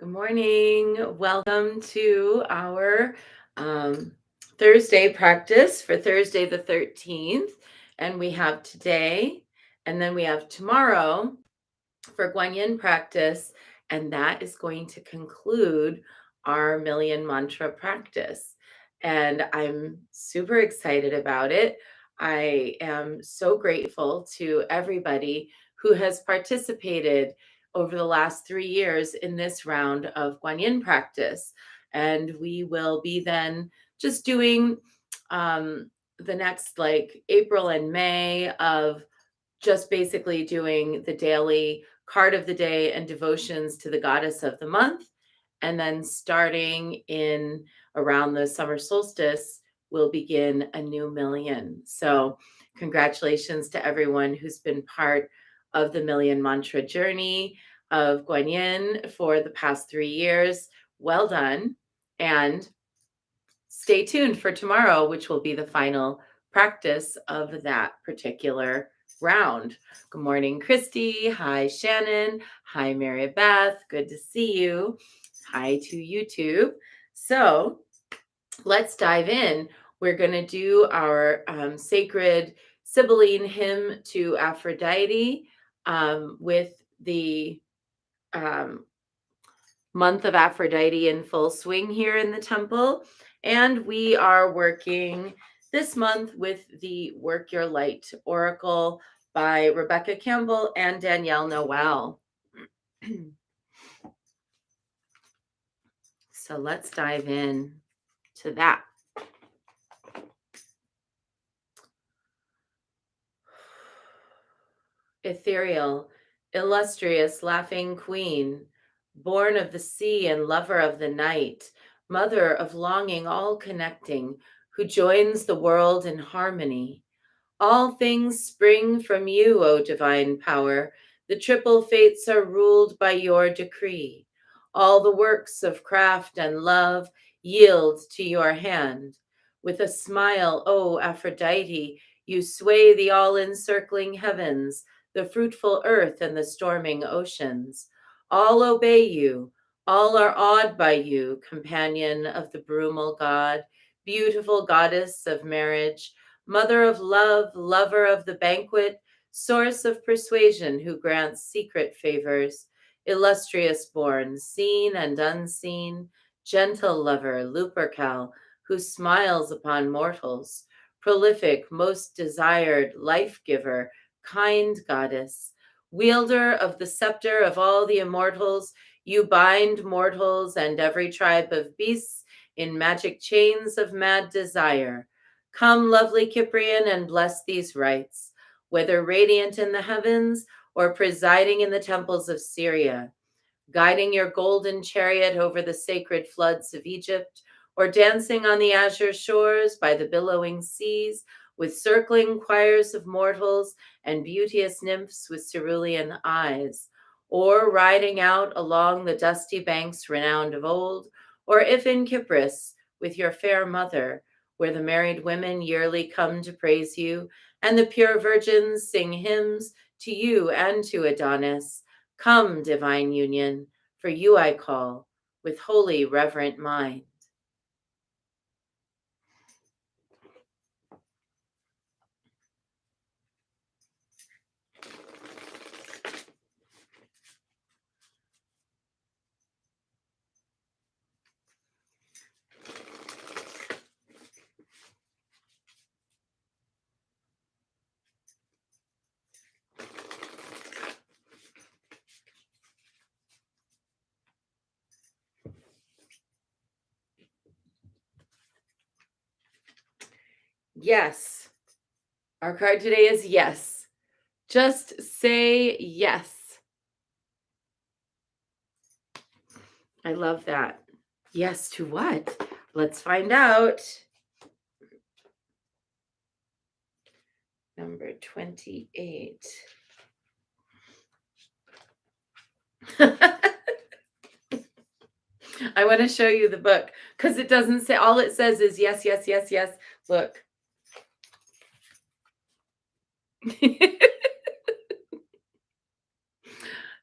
Good morning. Welcome to our um, Thursday practice for Thursday the 13th. And we have today, and then we have tomorrow for Guanyin practice. And that is going to conclude our million mantra practice. And I'm super excited about it. I am so grateful to everybody who has participated over the last 3 years in this round of Guanyin practice. And we will be then just doing um, the next like April and May of just basically doing the daily card of the day and devotions to the goddess of the month. And then starting in around the summer solstice, we'll begin a new million. So, congratulations to everyone who's been part of the million mantra journey of Guanyin for the past 3 years. Well done. And stay tuned for tomorrow, which will be the final practice of that particular round. Good morning, Christy. Hi, Shannon. Hi, Mary Beth. Good to see you. Hi to YouTube. So let's dive in. We're going to do our sacred Sibylline hymn to Aphrodite with the um, month of Aphrodite in full swing here in the temple. And we are working this month with the Work Your Light Oracle by Rebecca Campbell and Danielle Noel. So let's dive in to that. Ethereal, illustrious, laughing queen, born of the sea and lover of the night, mother of longing all connecting, who joins the world in harmony. All things spring from you, O divine power. The triple fates are ruled by your decree. All the works of craft and love yield to your hand. With a smile, O Aphrodite, you sway the all encircling heavens, the fruitful earth and the storming oceans. All obey you, all are awed by you, companion of the brumal god, beautiful goddess of marriage, mother of love, lover of the banquet, source of persuasion who grants secret favors, illustrious born, seen and unseen, gentle lover, Lupercal, who smiles upon mortals, prolific, most desired, life giver, kind goddess, wielder of the scepter of all the immortals, you bind mortals and every tribe of beasts in magic chains of mad desire. Come, lovely Cyprian, and bless these rites, whether radiant in the heavens or presiding in the temples of Syria, guiding your golden chariot over the sacred floods of Egypt, or dancing on the azure shores by the billowing seas with circling choirs of mortals and beauteous nymphs with cerulean eyes, or riding out along the dusty banks renowned of old, or if in Cyprus with your fair mother, where the married women yearly come to praise you, and the pure virgins sing hymns to you and to Adonis. Come, divine union, for you I call, with holy reverent mind. Yes. Our card today is yes. Just say yes. I love that. Yes to what? Let's find out. Number 28. I want to show you the book because it doesn't say, all it says is yes, yes, yes, yes. Look.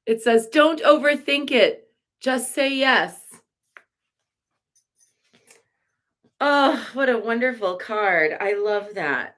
It says, don't overthink it. Just say yes. Oh, what a wonderful card. I love that.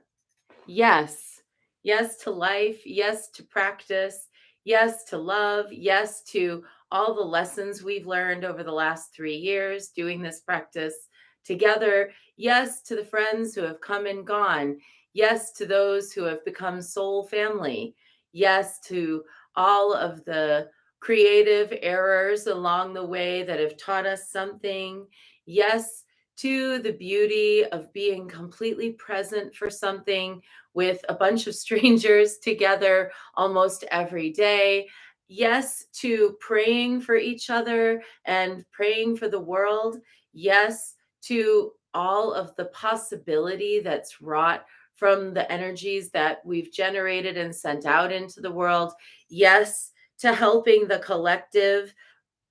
Yes. Yes to life. Yes to practice. Yes to love. Yes to all the lessons we've learned over the last 3 years doing this practice together. Yes to the friends who have come and gone. Yes to those who have become soul family. Yes to all of the creative errors along the way that have taught us something. Yes to the beauty of being completely present for something with a bunch of strangers together almost every day. Yes, to praying for each other and praying for the world. Yes, to all of the possibility that's wrought from the energies that we've generated and sent out into the world. Yes, to helping the collective.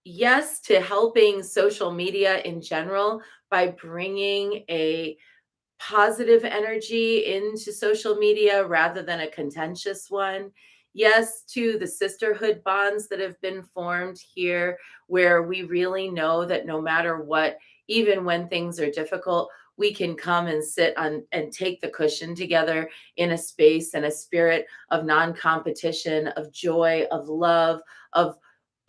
Yes, to helping social media in general by bringing a positive energy into social media rather than a contentious one. Yes, to the sisterhood bonds that have been formed here, where we really know that no matter what, even when things are difficult, we can come and sit on and take the cushion together in a space and a spirit of non competition, of joy, of love, of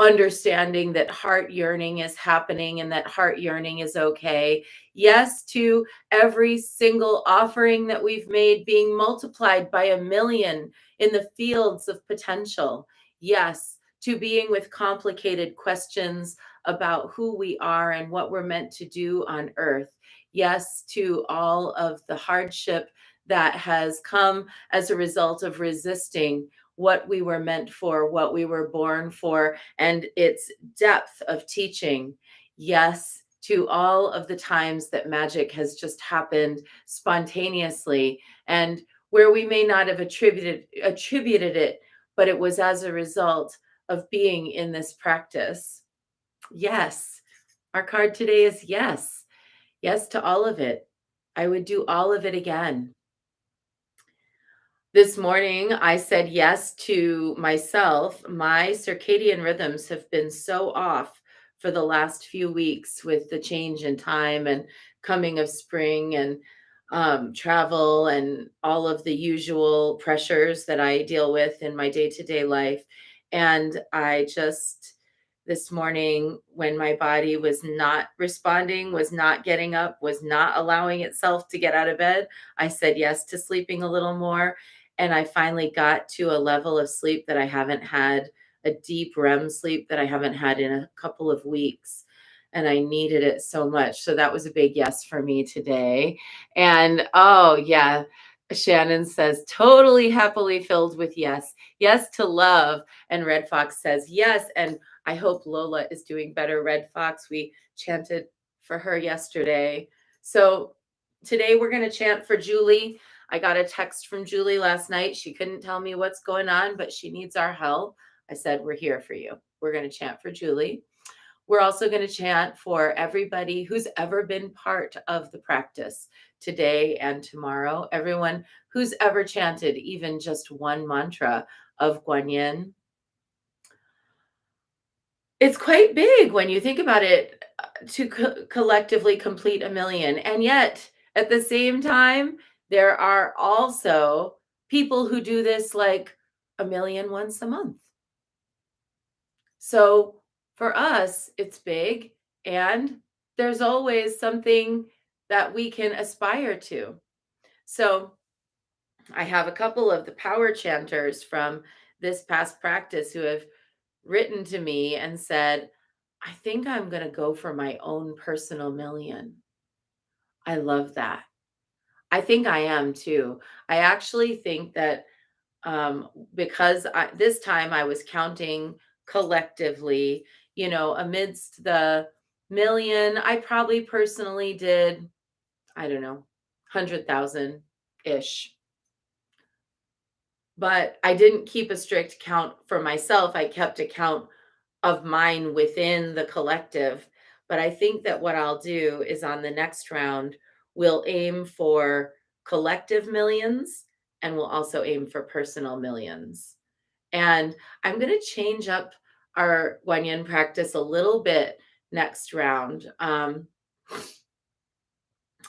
understanding that heart yearning is happening and that heart yearning is okay. Yes, to every single offering that we've made being multiplied by 1,000,000 in the fields of potential. Yes, to being with complicated questions about who we are and what we're meant to do on earth. Yes, to all of the hardship that has come as a result of resisting what we were meant for, what we were born for, and its depth of teaching. Yes, to all of the times that magic has just happened spontaneously and where we may not have attributed it, but it was as a result of being in this practice. Yes. Our card today is yes. Yes to all of it. I would do all of it again. This morning, I said yes to myself. My circadian rhythms have been so off for the last few weeks with the change in time and coming of spring and travel and all of the usual pressures that I deal with in my day to day life. And I just, this morning, when my body was not responding, was not getting up, was not allowing itself to get out of bed, I said yes to sleeping a little more, and I finally got to a level of sleep that I haven't had, a deep REM sleep that I haven't had in a couple of weeks. And I needed it so much. So that was a big yes for me today. And oh, yeah. Shannon says, totally happily filled with yes. Yes to love. And Red Fox says, yes. And I hope Lola is doing better. Red Fox, we chanted for her yesterday. So today we're going to chant for Julie. I got a text from Julie last night. She couldn't tell me what's going on, but she needs our help. I said, we're here for you. We're going to chant for Julie. We're also going to chant for everybody who's ever been part of the practice today and tomorrow. Everyone who's ever chanted even just one mantra of Guanyin. It's quite big when you think about it, to collectively complete 1,000,000. And yet, at the same time, there are also people who do this like 1,000,000 once a month. So for us, it's big. And there's always something that we can aspire to. So I have a couple of the power chanters from this past practice who have written to me and said, I think I'm going to go for my own personal million. I love that. I think I am too. I actually think that because this time I was counting collectively, amidst the million, I probably personally did, I don't know, 100,000 ish. But I didn't keep a strict count for myself. I kept a count of mine within the collective. But I think that what I'll do is on the next round, we'll aim for collective millions and we'll also aim for personal millions. And I'm going to change up our Guanyin practice a little bit next round.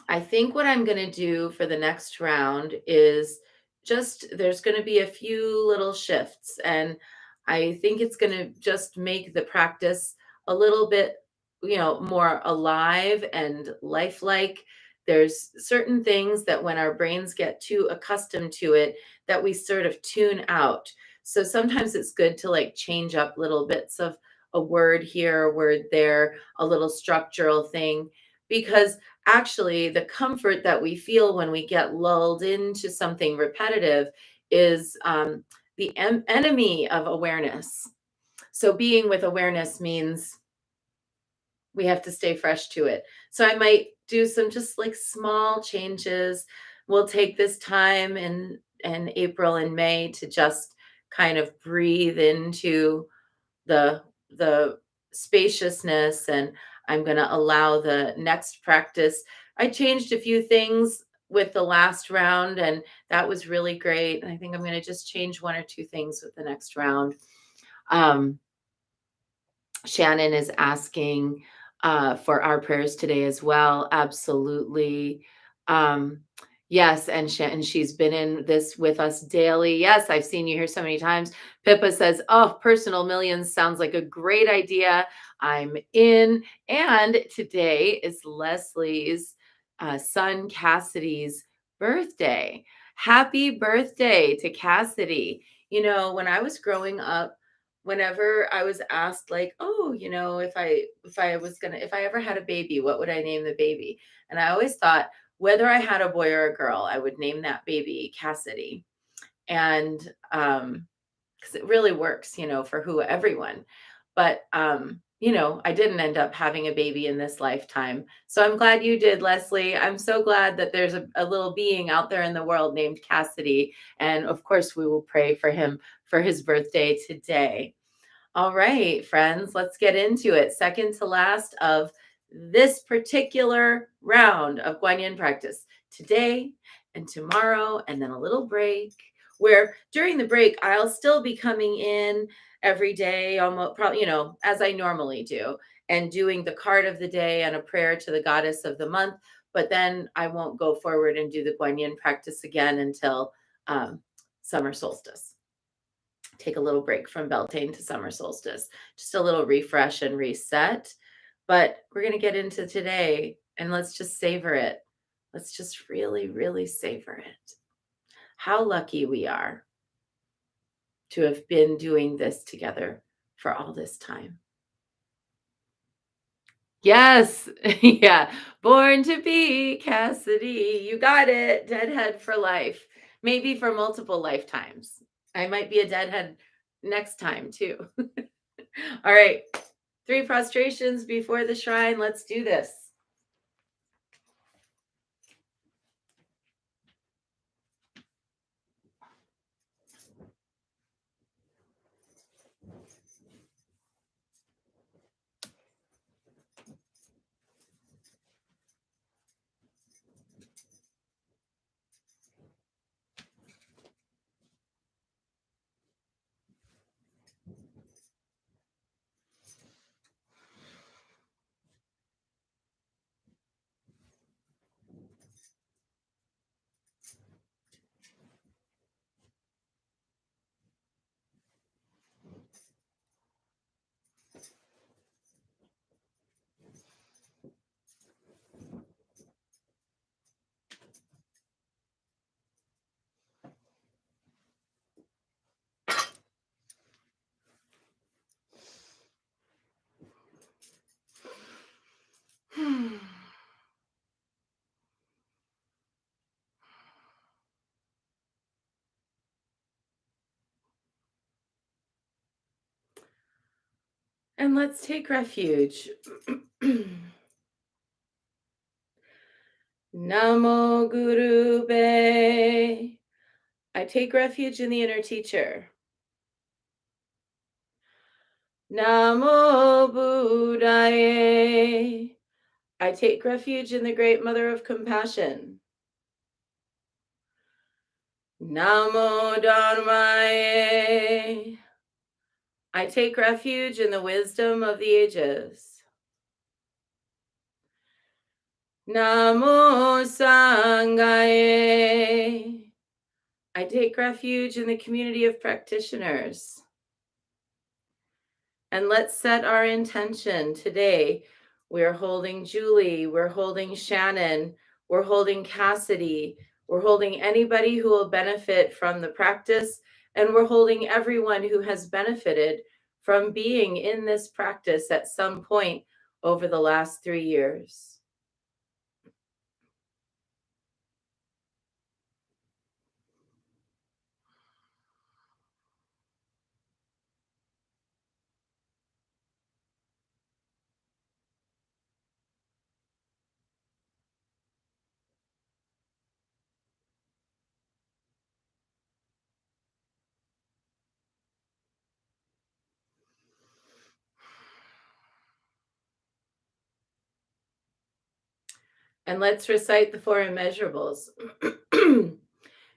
I think what I'm going to do for the next round is just there's going to be a few little shifts, and I think it's going to just make the practice a little bit, more alive and lifelike. There's certain things that when our brains get too accustomed to it, that we sort of tune out. So sometimes it's good to like change up little bits of a word here, a word there, a little structural thing, because actually the comfort that we feel when we get lulled into something repetitive is the enemy of awareness. So being with awareness means we have to stay fresh to it. So I might do some just like small changes. We'll take this time in April and May to just kind of breathe into the the spaciousness, and I'm going to allow the next practice. I changed a few things with the last round, and that was really great. And I think I'm going to just change one or two things with the next round. um, Shannon is asking for our prayers today as well. Absolutely. Um, yes, and she's been in this with us daily. Yes, I've seen you here so many times. Pippa says, "Oh, personal millions sounds like a great idea. I'm in." And today is Leslie's son Cassidy's birthday. Happy birthday to Cassidy. When I was growing up, whenever I was asked like, "Oh, if I ever had a baby, what would I name the baby?" And I always thought whether I had a boy or a girl, I would name that baby Cassidy. And because it really works, for everyone. But I didn't end up having a baby in this lifetime. So I'm glad you did, Leslie. I'm so glad that there's a little being out there in the world named Cassidy. And of course, we will pray for him for his birthday today. All right, friends, let's get into it. Second to last of this particular round of Guanyin practice today and tomorrow, and then a little break. Where during the break, I'll still be coming in every day, almost probably, as I normally do, and doing the card of the day and a prayer to the goddess of the month. But then I won't go forward and do the Guanyin practice again until summer solstice. Take a little break from Beltane to summer solstice, just a little refresh and reset. But we're going to get into today, and let's just savor it. Let's just really, really savor it. How lucky we are to have been doing this together for all this time. Yes. Yeah. Born to be Cassidy. You got it. Deadhead for life. Maybe for multiple lifetimes. I might be a deadhead next time too. All right. 3 prostrations before the shrine. Let's do this. And let's take refuge. Namo Guru Be. I take refuge in the inner teacher. Namo Buddhaye. I take refuge in the great mother of compassion. Namo Dharmaye. I take refuge in the wisdom of the ages. Namo Sanghaye. I take refuge in the community of practitioners. And let's set our intention today. We're holding Julie, we're holding Shannon, we're holding Cassidy, we're holding anybody who will benefit from the practice, and we're holding everyone who has benefited from being in this practice at some point over the last 3 years. And let's recite the four immeasurables.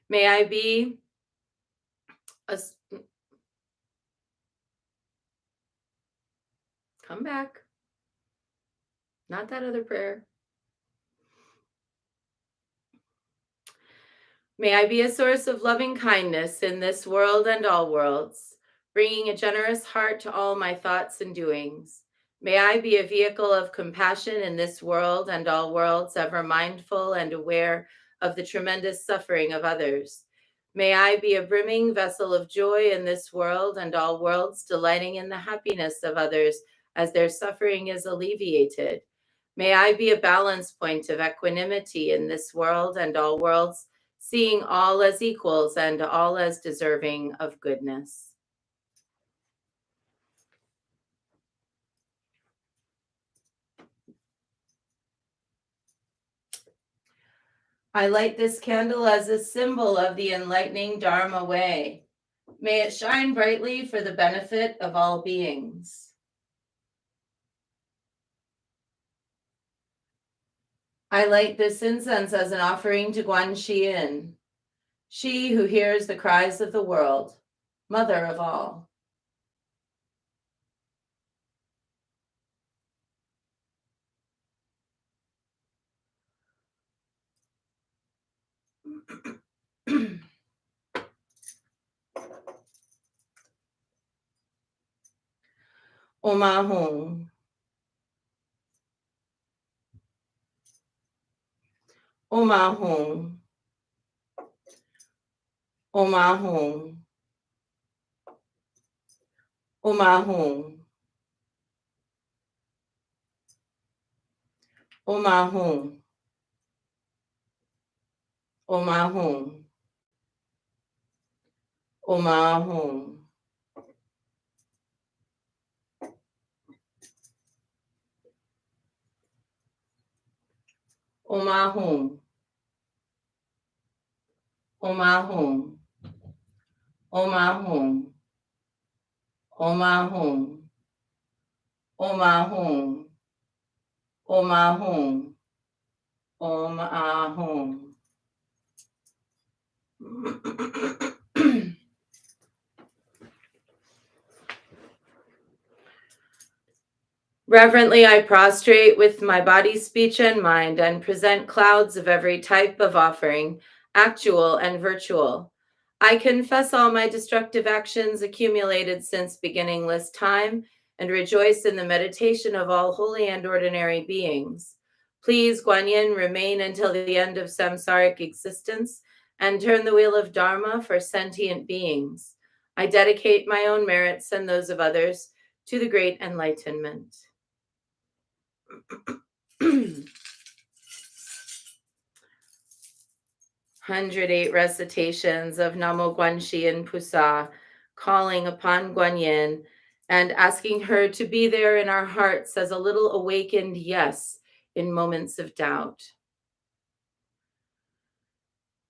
May I be a. Come back. Not that other prayer. May I be a source of loving kindness in this world and all worlds, bringing a generous heart to all my thoughts and doings. May I be a vehicle of compassion in this world and all worlds, ever mindful and aware of the tremendous suffering of others. May I be a brimming vessel of joy in this world and all worlds, delighting in the happiness of others as their suffering is alleviated. May I be a balance point of equanimity in this world and all worlds, seeing all as equals and all as deserving of goodness. I light this candle as a symbol of the enlightening Dharma way. May it shine brightly for the benefit of all beings. I light this incense as an offering to Guan Yin, she who hears the cries of the world, mother of all. Omahong. Omahong. Omahong. Omahong. Omahong. Omahong. Omahong. Omahong. Omahong. Omahong. Omahong. Omahong. Omahong. Omahong. Reverently, I prostrate with my body, speech, and mind and present clouds of every type of offering, actual and virtual. I confess all my destructive actions accumulated since beginningless time and rejoice in the meditation of all holy and ordinary beings. Please, Guan Yin, remain until the end of samsaric existence and turn the wheel of Dharma for sentient beings. I dedicate my own merits and those of others to the great enlightenment. 108 recitations of Namo Guanxi Pusa, calling upon Guan Yin and asking her to be there in our hearts as a little awakened yes in moments of doubt.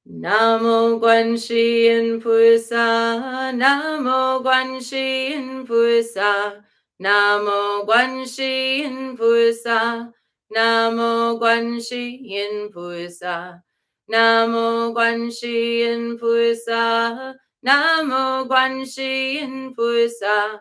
Namo Guanxi Pusa, Namo Guanxi Pusa, Namo Guanxi Pusa, Namo Guanxi Pusa. Namo Guanxi Pusa, Namo Guanxi Pusa,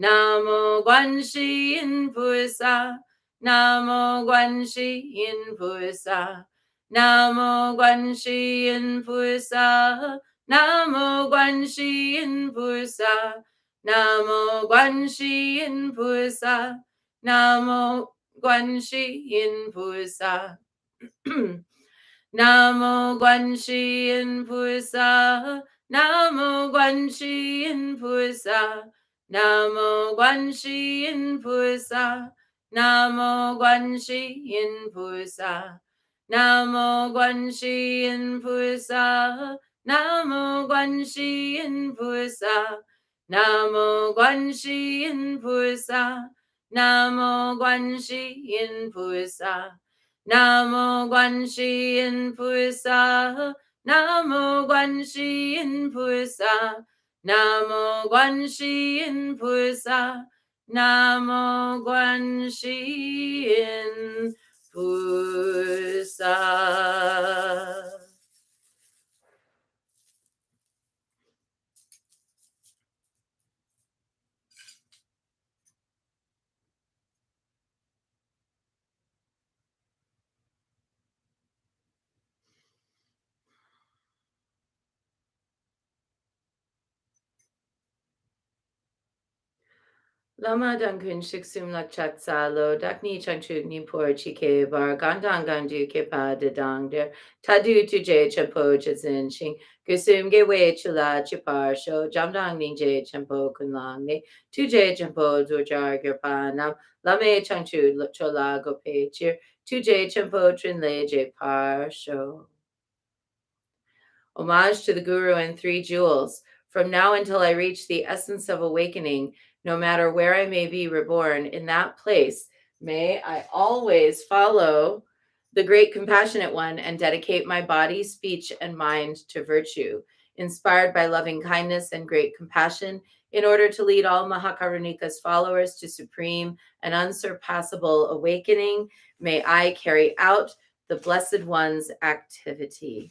Namo Guanxi Yin Pusa. Namo Guanxi Yin Pusa. Namo Guanxi Yin Pusa. Namo Guanxi Yin Pusa. Namo Guanxi Yin Pusa. Namo Guanxi Yin Pusa. Namo Guanxi Yin Pusa. Namo Guanxi Yin Pusa. Namo Guanxi Yin Pusa. Namo Guanxi Yin Pusa. Namo Guanxi Yin Pusa. Namo Guanxi Yin Pusa. Namo Guanxi Yin Pusa. Namo Guanxi Yin Pusa. Namo Guanxi Yin Pusa. Namo Guanxi Yin Pusa. Namo Guanxi Yin Pusa. Namo Guanxi Yin Pusa. Lama Dankun Shiksum Lakchat Salo, Dakni Changchuk Nipur Chike Bar, Gandang Gandu Kepa de Dangder, Tadu Tuje Champo Chazin Shing, Gusum Gewe Chula Chipar Sho, Jamdang Ninje Champo Kunlang, Tuje Champo Durjar Gerpanam, Lame Changchu Chola Gope Chir, Tuje Champo Trinle Je Par Sho. Homage to the Guru and Three Jewels. From now until I reach the essence of awakening, no matter where I may be reborn, in that place, may I always follow the great compassionate one and dedicate my body, speech, and mind to virtue, inspired by loving kindness and great compassion, in order to lead all Mahakarunika's followers to supreme and unsurpassable awakening. May I carry out the Blessed One's activity.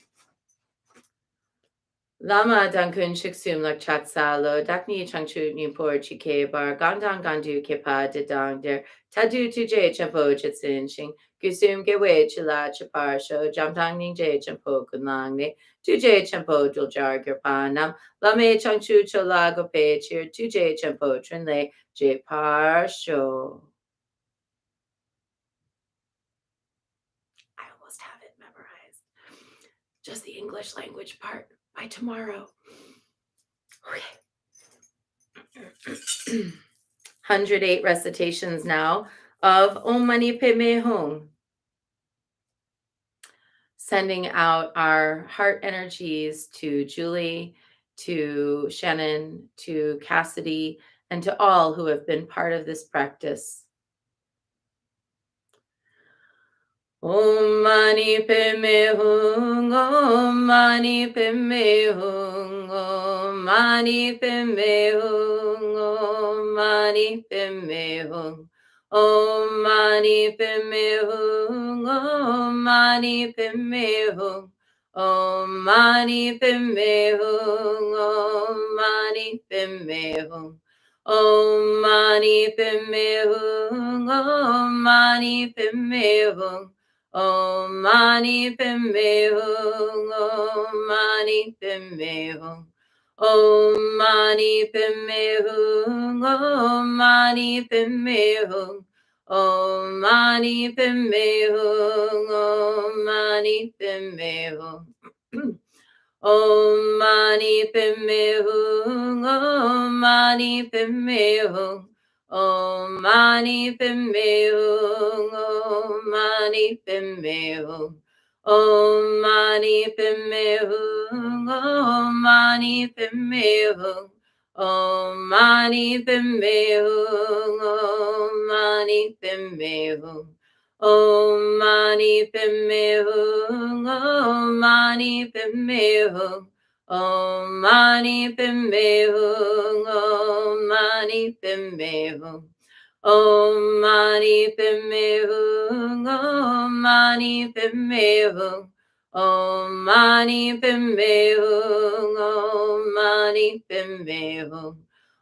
Lama Dankun Shiksum Lakchat Salo, Dakni Changchu Nipur Chike Bar, Gandang Gandu Kepa de Dangder, Tadu Tuje Champo Chitsin Shing, Gusum Gewe Chila Chapar Sho, Jamtang Ningje Champo Kunlangne, Tuje Champo Duljar Gerpanam, Lame Changchu Chola Gope Chir, Tuje Champo Trinle, Je Par Sho. I almost have it memorized. Just the English language part by tomorrow. Okay. 108 recitations now of Om Mani Padme Hum. Sending out our heart energies to Julie, to Shannon, to Cassidy, and to all who have been part of this practice. Om Mani Padme Hum, Om Mani Padme Hum, Om Mani Padme Hum, Om Mani Padme Hum. Om Mani Padme Hum, Om Mani Padme Hum, Om Mani Padme Hum, Om Mani Padme Hum. Om Mani Padme Hum, Om Mani Padme Hum. Om Mani Padme Hum, Om Mani Padme Hum. Om Mani Padme Hum, Om Mani Padme Hum. Om Mani Padme Hum, Om Mani Padme Hum. Om Mani Padme Hum, Om Mani Padme Hum. Om Mani Padme Hum, Om Mani Padme Hum. Om Mani Padme Hum, Om Mani Padme Hum. Om Mani Padme Hum, Om Mani Padme Hum. Om Mani Padme Hum, Om Mani Padme Hum. Om Mani Padme Hum, Om Mani Padme Hum. Om Mani Padme Hum, Om Mani Padme Hum. Om Mani Padme Hum, Om Mani Padme Hum.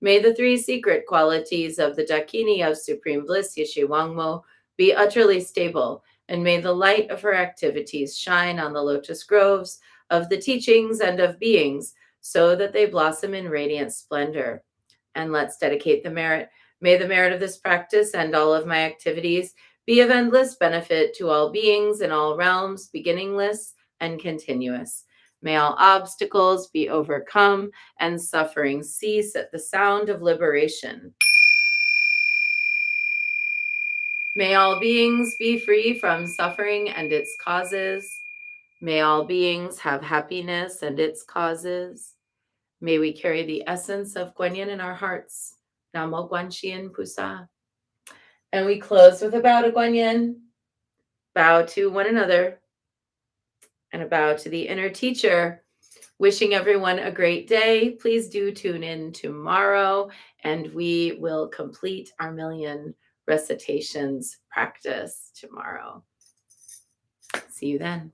May the three secret qualities of the Dakini of supreme bliss, Yeshe Wangmo, be utterly stable, and may the light of her activities shine on the lotus groves of the teachings and of beings, so that they blossom in radiant splendor. And let's dedicate the merit. May the merit of this practice and all of my activities be of endless benefit to all beings in all realms, beginningless and continuous. May all obstacles be overcome and suffering cease at the sound of liberation. May all beings be free from suffering and its causes. May all beings have happiness and its causes. May we carry the essence of Guanyin in our hearts. Namo Guanxian Pusa. And we close with a bow to Guanyin, bow to one another, and a bow to the inner teacher. Wishing everyone a great day. Please do tune in tomorrow, and we will complete our million recitations practice tomorrow. See you then.